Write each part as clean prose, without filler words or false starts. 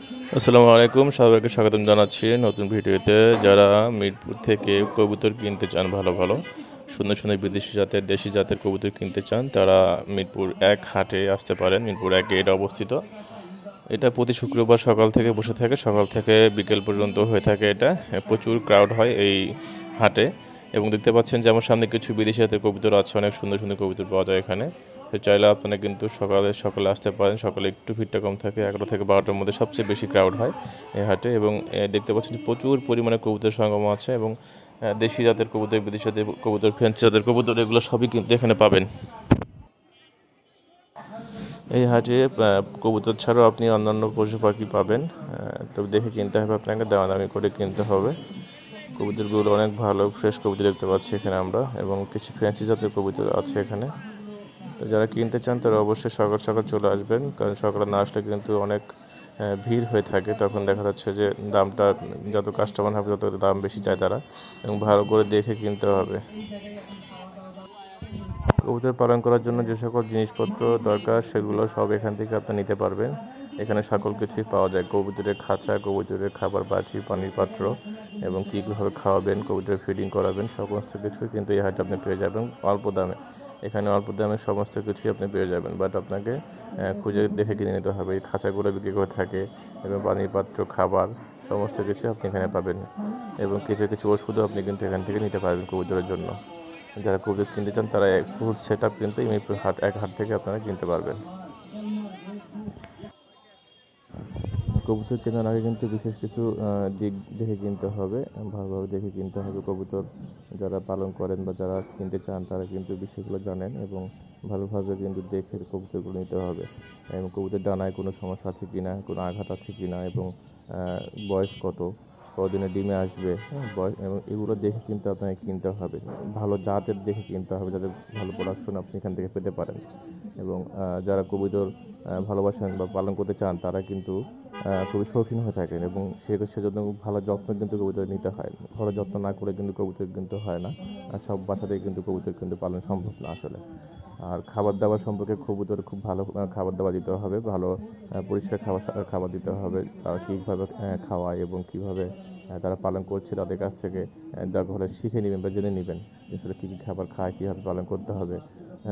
আসসালামু আলাইকুম, সবাইকে স্বাগতম জানাচ্ছি নতুন ভিডিওতে। যারা মিরপুর থেকে কবুতর কিনতে চান, ভালো ভালো সুন্দর সুন্দর বিদেশি জাতের দেশি জাতের কবুতর কিনতে চান, তারা মিরপুর ১ হাটে আসতে পারেন। মিরপুর ১ এটা অবস্থিত। এটা প্রতি শুক্রবার সকাল থেকে বসে থাকে, সকাল থেকে বিকেল পর্যন্ত হয়ে থাকে। এটা প্রচুর ক্রাউড হয় এই হাটে। এবং দেখতে পাচ্ছেন যে আমার সামনে কিছু বিদেশি জাতের কবুতর আছে, অনেক সুন্দর সুন্দর কবুতর পাওয়া যায় এখানে। তো চাইলে আপনারা কিন্তু সকালে আসতে পারেন। সকালে একটু ভিড়টা কম থাকে, ১১টা থেকে ১২টার মধ্যে সবচেয়ে বেশি ক্রাউড হয় এই হাটে। এবং দেখতে পাচ্ছেন যে প্রচুর পরিমাণে কবুতর সমাগম আছে। এবং দেশি জাতের কবুতর, বিদেশি জাতের কবুতর, ফ্রেঞ্চ জাতের কবুতর, এগুলো সবই কিন্তু এখানে পাবেন। এই হাটে কবুতর ছাড়াও আপনি অন্যান্য পশু পাখি পাবেন। তবে দেখে কিনতে হবে, আপনাকে দামাদামি করে কিনতে হবে। কবুতরগুলো অনেক ভালো ফ্রেশ কবুতর দেখতে পাচ্ছি এখানে আমরা, এবং কিছু ফ্যান্সি জাতের কবুতর আছে এখানে। তো যারা কিনতে চান তারা অবশ্যই সকাল সকাল চলে আসবেন, কারণ সকালে না আসলে কিন্তু অনেক ভিড় হয়ে থাকে। তখন দেখা যাচ্ছে যে দামটা, যত কাস্টমার হবে তত দাম বেশি চায় তারা, এবং ভালো করে দেখে কিনতে হবে। কবুতর পালন করার জন্য যে সকল জিনিসপত্র দরকার সেগুলো সব এখান থেকে আপনি নিতে পারবেন। এখানে সকল কিছুই পাওয়া যায়: কবুতরের খাঁচা, কবুতরের খাবার বাটি, পানির পাত্র, এবং কীভাবে খাওয়াবেন, কবুতরের ফিডিং করাবেন, সমস্ত কিছুই কিন্তু এই হাটে আপনি পেয়ে যাবেন অল্প দামে। এখানে অল্প দামে সমস্ত কিছুই আপনি পেয়ে যাবেন, বাট আপনাকে খুঁজে দেখে কিনে নিতে হবে। এই খাঁচাগুলো বিক্রি করে থাকে, এবং পানির পাত্র, খাবার, সমস্ত কিছু আপনি এখানে পাবেন। এবং কিছু কিছু ওষুধও আপনি কিন্তু এখান থেকে নিতে পারবেন কবুতরের জন্য। যারা কবুতর কিনতে চান তারা ফুল সেট আপ কিন্তু এই মিরপুর এক হাট থেকে আপনারা কিনতে পারবেন। কবুতর কেনার আগে কিন্তু বিশেষ কিছু দিক দেখে কিনতে হবে, ভালোভাবে দেখে কিনতে হবে। কবুতর যারা পালন করেন বা যারা কিনতে চান তারা কিন্তু বিষয়গুলো জানেন, এবং ভালোভাবে কিন্তু দেখে কবুতরগুলো নিতে হবে। এবং কবুতর ডানায় কোনো সমস্যা আছে কি না, কোনো আঘাত আছে কি না, এবং বয়স কতদিনে ডিমে আসবে, হ্যাঁ, বয়স, এবং এগুলো দেখে কিন্তু আপনাকে কিনতে হবে। ভালো জাতের দেখে কিনতে হবে, যাতে ভালো প্রোডাকশন আপনি এখান থেকে পেতে পারেন। এবং যারা কবুতর ভালোবাসেন বা পালন করতে চান তারা কিন্তু খুবই শৌখিন হয়ে থাকেন, এবং সেজন্য ভালো যত্ন কিন্তু কবুতর নিতে হয়। ভালো যত্ন না করে কিন্তু কবুতর কিন্তু হয় না। আর সব বাসাতেই কিন্তু কবুতর কিন্তু পালন সম্ভব না আসলে। আর খাবার দাবার সম্পর্কে, কবুতর খুব ভালো খাবার দাবার দিতে হবে, ভালো পরিষ্কার খাবার দিতে হবে। তারা কীভাবে খাওয়ায় এবং কীভাবে তারা পালন করছে তাদের কাছ থেকে দরকার হলে শিখে নেবেন বা জেনে নেবেন আসলে কী কী খাবার খায়, কীভাবে পালন করতে হবে,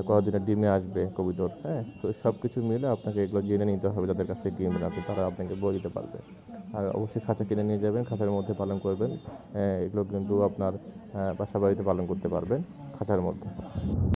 কতদিনে ডিমে আসবে কবুতর। হ্যাঁ, তো সব কিছু মিলে আপনাকে এগুলো জেনে নিতে হবে। যাদের কাছ থেকে কিনবেন আপনি, তারা আপনাকে বলে দিতে পারবে। আর অবশ্যই খাঁচা কিনে নিয়ে যাবেন, খাঁচার মধ্যে পালন করবেন। এগুলো কিন্তু আপনার বাসা বাড়িতে পালন করতে পারবেন খাঁচার মধ্যে।